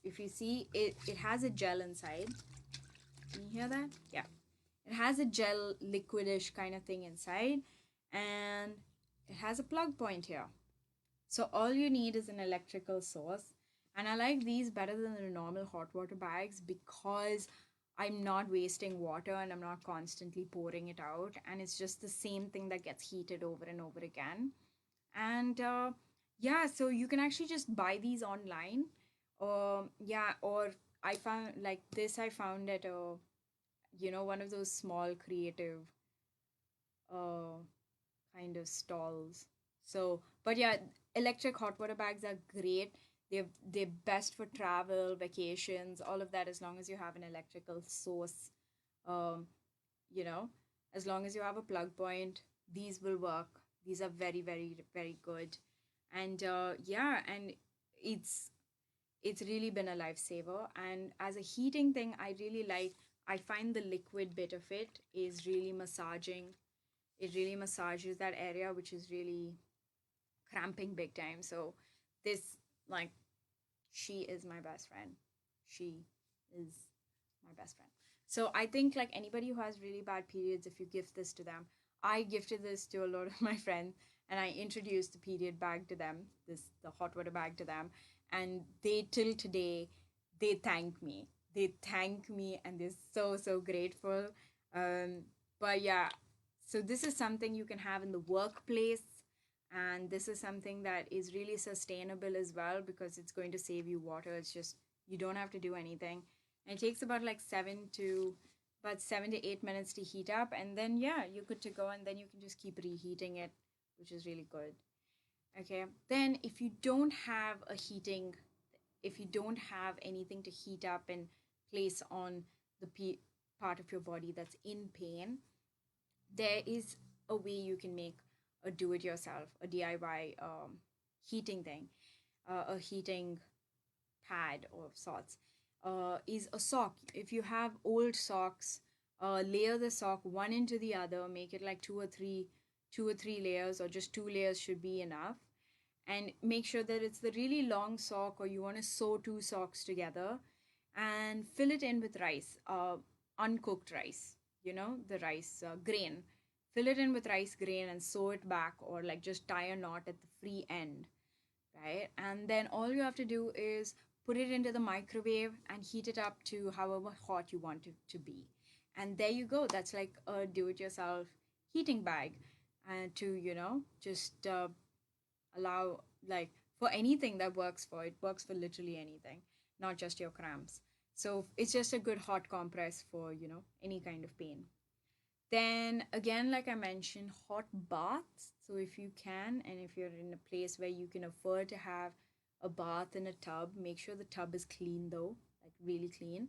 if you see it, it has a gel inside. Can you hear that? Yeah, it has a gel liquidish kind of thing inside, and it has a plug point here. So all you need is an electrical source. And I like these better than the normal hot water bags, because I'm not wasting water and I'm not constantly pouring it out. And it's just the same thing that gets heated over and over again. And yeah, so you can actually just buy these online. Yeah, or I found like this, I found at one of those small creative uh, kind of stalls. So, but yeah, electric hot water bags are great. They're best for travel, vacations, all of that, as long as you have an electrical source. Um, you know, as long as you have a plug point, these will work. These are very, very, very good. And yeah, and it's it's really been a lifesaver. And as a heating thing, I find the liquid bit of it is really massaging. It really massages that area, which is really cramping big time. So this, like, she is my best friend. She is my best friend. So I think like anybody who has really bad periods, if you gift this to them, I gifted this to a lot of my friends, and I introduced the period bag to them, this the hot water bag to them, and they till today they thank me. They thank me, and they're so grateful. Um, but yeah, so this is something you can have in the workplace, and this is something that is really sustainable as well because it's going to save you water. It's just you don't have to do anything, and it takes about like 7 to 8 minutes to heat up, and then yeah, you're good to go, and then you can just keep reheating it, which is really good. Okay, then if you don't have anything to heat up and place on the part of your body that's in pain, there is a way you can make a do-it-yourself, a DIY heating thing, a heating pad of sorts, is a sock. If you have old socks, layer the sock one into the other, make it like two or three layers, or just two layers should be enough. And make sure that it's the really long sock, or you want to sew two socks together, and fill it in with rice, uncooked rice, the rice grain. Fill it in with rice grain and sew it back, or like just tie a knot at the free end, right? And then all you have to do is put it into the microwave and heat it up to however hot you want it to be. And there you go. That's like a do it yourself heating bag. And to, just allow, like, for anything that works for it, works for literally anything, not just your cramps. So it's just a good hot compress for, any kind of pain. Then again, like I mentioned, hot baths. So if you can, and if you're in a place where you can afford to have a bath in a tub, make sure the tub is clean though, like really clean.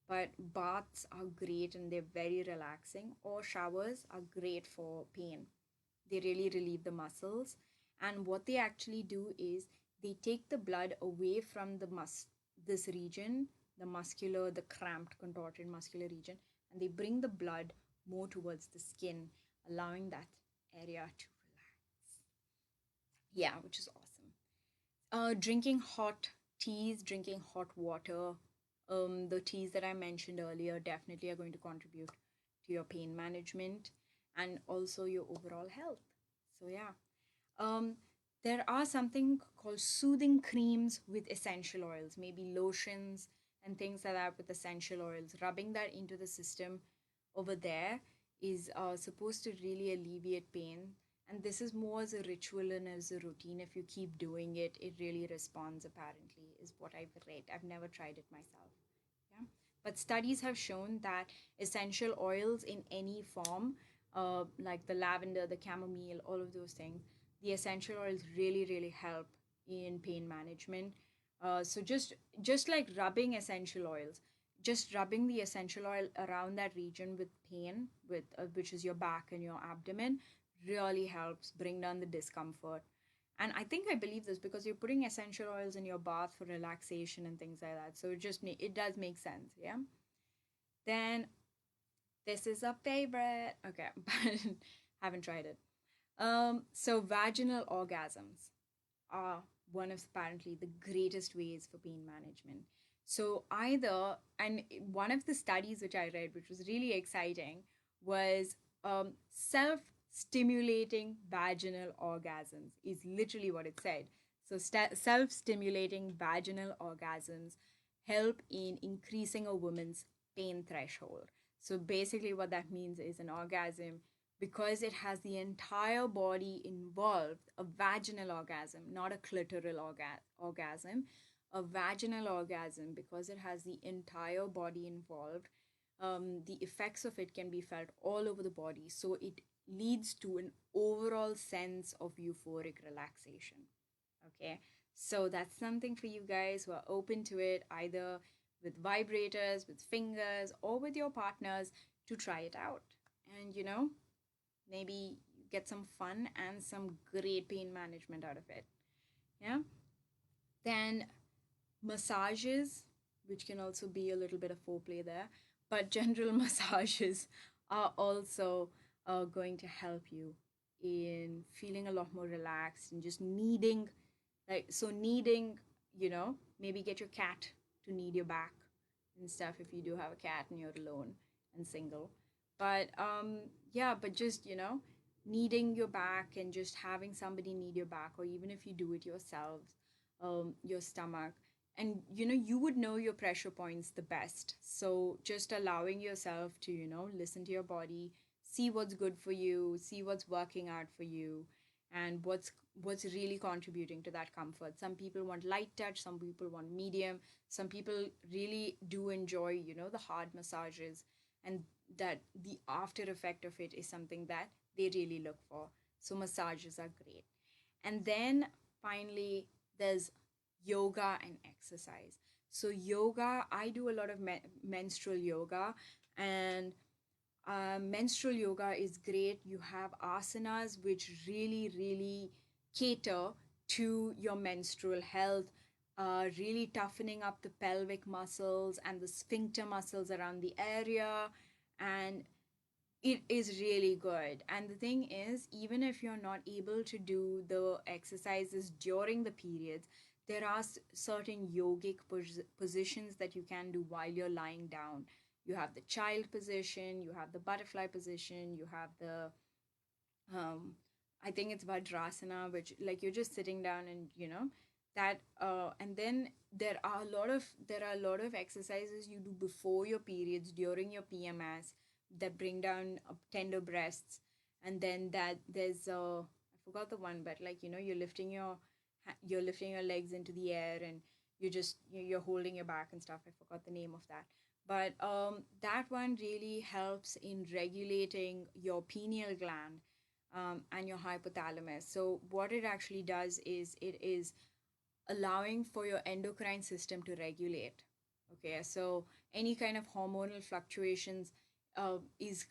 But baths are great and they're very relaxing, or showers are great for pain. They really relieve the muscles. And what they actually do is they take the blood away from this region, the muscular, the cramped, contorted muscular region, and they bring the blood more towards the skin, allowing that area to relax. Yeah, which is awesome. Drinking hot teas, drinking hot water. The teas that I mentioned earlier definitely are going to contribute to your pain management and also your overall health. So yeah, um, there are something called soothing creams with essential oils, maybe lotions and things like that with essential oils. Rubbing that into the system over there is supposed to really alleviate pain. And this is more as a ritual and as a routine. If you keep doing it, it really responds, apparently, is what I've read. I've never tried it myself. Yeah. But studies have shown that essential oils in any form, like the lavender, the chamomile, all of those things, the essential oils really help in pain management. So just like rubbing essential oils, just rubbing the essential oil around that region with pain, with which is your back and your abdomen, really helps bring down the discomfort. And I think I believe this because you're putting essential oils in your bath for relaxation and things like that. So it does make sense, yeah. Then this is a favorite. Okay, but haven't tried it. So vaginal orgasms are one of apparently the greatest ways for pain management. So either, and one of the studies which I read, which was really exciting, was self-stimulating vaginal orgasms is literally what it said. So self-stimulating vaginal orgasms help in increasing a woman's pain threshold. So basically what that means is an orgasm, because it has the entire body involved, a vaginal orgasm, not a clitoral orgasm, a vaginal orgasm, because it has the entire body involved, the effects of it can be felt all over the body. So it leads to an overall sense of euphoric relaxation. Okay, so that's something for you guys who are open to it, either with vibrators, with fingers, or with your partners, to try it out. And maybe get some fun and some great pain management out of it. Yeah. Then massages, which can also be a little bit of foreplay there, but general massages are also going to help you in feeling a lot more relaxed and just needing, maybe get your cat to knead your back and stuff if you do have a cat and you're alone and single. But yeah, but just, kneading your back and just having somebody knead your back, or even if you do it yourselves, your stomach. And you would know your pressure points the best. So just allowing yourself to, listen to your body, see what's good for you, see what's working out for you, and what's really contributing to that comfort. Some people want light touch, some people want medium, some people really do enjoy, the hard massages, and that the after effect of it is something that they really look for. So massages are great. And then finally, there's yoga and exercise. So yoga, I do a lot of menstrual yoga, and menstrual yoga is great. You have asanas which really, really cater to your menstrual health, really toughening up the pelvic muscles and the sphincter muscles around the area. And it is really good. And the thing is, even if you're not able to do the exercises during the periods, there are certain yogic positions that you can do while you're lying down. You have the child position, you have the butterfly position, you have the um I think it's Vajrasana, which like you're just sitting down, and that and then there are a lot of exercises you do before your periods, during your PMS, that bring down tender breasts. And then that there's I forgot the one, but like you're lifting your legs into the air, and you're holding your back and stuff. I forgot the name of that. But that one really helps in regulating your pineal gland, and your hypothalamus. So what it actually does is it is allowing for your endocrine system to regulate. Okay, so any kind of hormonal fluctuations is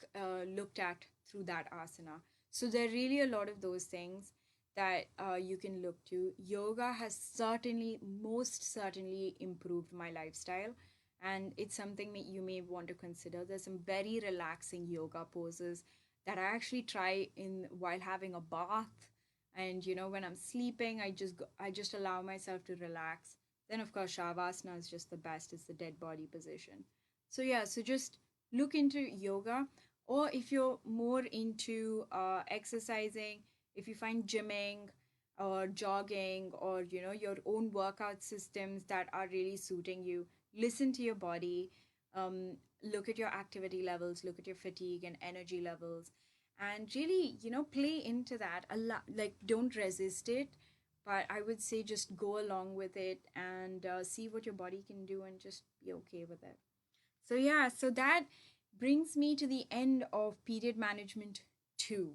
looked at through that asana. So there are really a lot of those things that you can look to. Yoga has certainly, most certainly, improved my lifestyle, and it's something that you may want to consider. There's some very relaxing yoga poses that I actually try in while having a bath, and when I'm sleeping, I just allow myself to relax. Then of course shavasana is just the best. It's the dead body position. So yeah, so just look into yoga. Or if you're more into exercising, if you find gymming or jogging, or your own workout systems that are really suiting you, listen to your body. Look at your activity levels, look at your fatigue and energy levels, and really play into that a lot. Like, don't resist it, but I would say just go along with it, and see what your body can do, and just be okay with it. So yeah, so that brings me to the end of period management 2.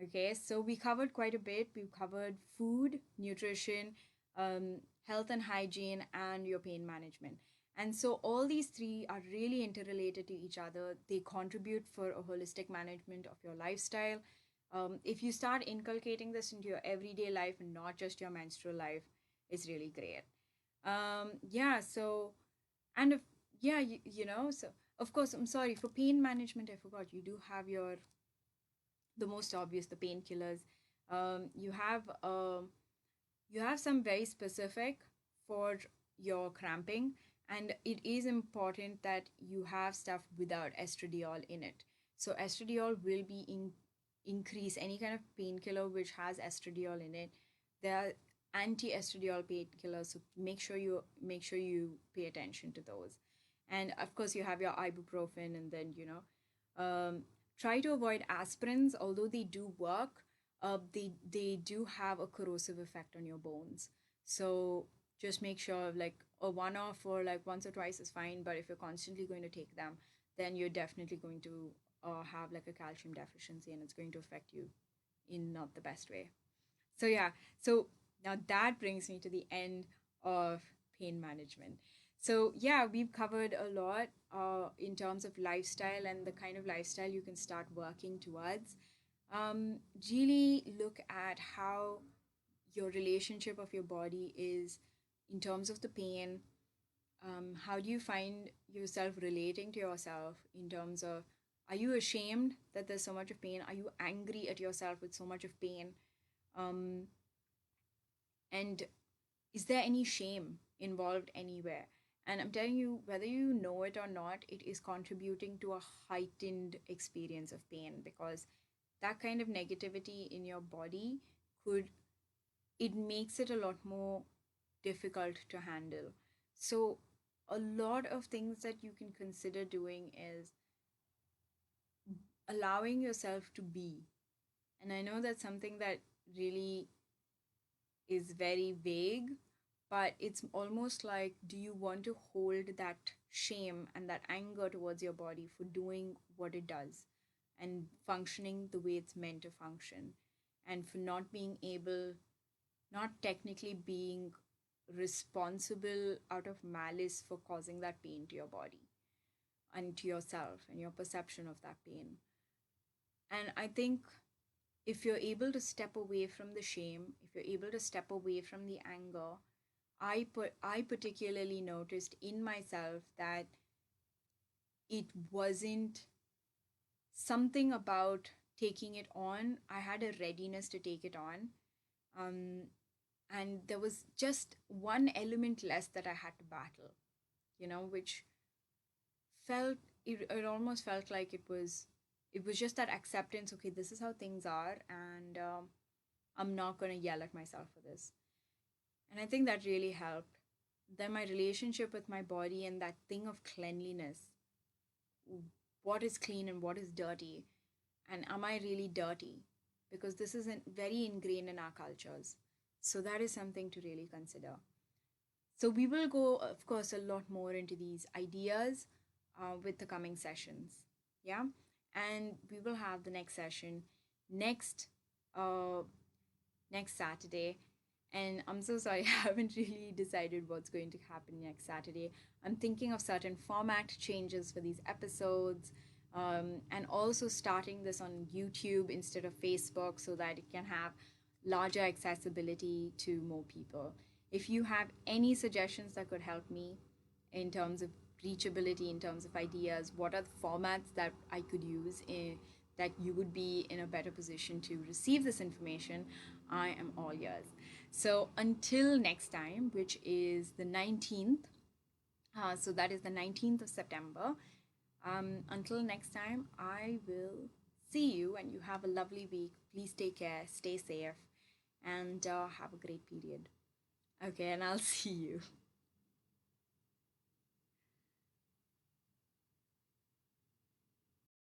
Okay, so we covered quite a bit. We covered food, nutrition, health and hygiene, and your pain management. And so all these three are really interrelated to each other. They contribute for a holistic management of your lifestyle. If you start inculcating this into your everyday life and not just your menstrual life, it's really great. Yeah, so, and if, yeah, so of course, I'm sorry, for pain management, I forgot, you do have the most obvious, the painkillers. um, you have um, you have some very specific for your cramping, and it is important that you have stuff without estradiol in it. So estradiol will be increase any kind of painkiller which has estradiol in it. There are anti-estradiol painkillers, so make sure you pay attention to those. And of course you have your ibuprofen, and then try to avoid aspirins, although they do work. They do have a corrosive effect on your bones. So just make sure, like, a one off or like once or twice is fine, but if you're constantly going to take them, then you're definitely going to have like a calcium deficiency, and it's going to affect you in not the best way. So yeah, so now that brings me to the end of pain management. So yeah, we've covered a lot in terms of lifestyle and the kind of lifestyle you can start working towards. Really look at how your relationship of your body is in terms of the pain. How do you find yourself relating to yourself in terms of, are you ashamed that there's so much of pain? Are you angry at yourself with so much of pain? Um, and is there any shame involved anywhere? And I'm telling you, whether you know it or not, it is contributing to a heightened experience of pain, because that kind of negativity in your body could, it makes it a lot more difficult to handle. So a lot of things that you can consider doing is allowing yourself to be. And I know that's something that really is very vague, but it's almost like, do you want to hold that shame and that anger towards your body for doing what it does and functioning the way it's meant to function, and for not being able, not technically being responsible out of malice for causing that pain to your body and to yourself and your perception of that pain. And I think if you're able to step away from the shame, if you're able to step away from the anger, I particularly noticed in myself that it wasn't something about taking it on. I had a readiness to take it on. Um, and there was just one element less that I had to battle, which felt, it almost felt like it was just that acceptance. Okay, this is how things are, and I'm not going to yell at myself for this. And I think that really helped. Then my relationship with my body and that thing of cleanliness, what is clean and what is dirty, and am I really dirty, because this isn't very ingrained in our cultures. So that is something to really consider. So we will go, of course, a lot more into these ideas with the coming sessions. Yeah. And we will have the next session next uh, next Saturday. And I'm so sorry, I haven't really decided what's going to happen next Saturday. I'm thinking of certain format changes for these episodes, and also starting this on YouTube instead of Facebook so that it can have larger accessibility to more people. If you have any suggestions that could help me in terms of reachability, in terms of ideas, what are the formats that I could use that you would be in a better position to receive this information, I am all yours. So until next time, which is the 19th, so that is the 19th of September. Until next time, I will see you, and you have a lovely week. Please take care, stay safe, and have a great period. Okay, and I'll see you.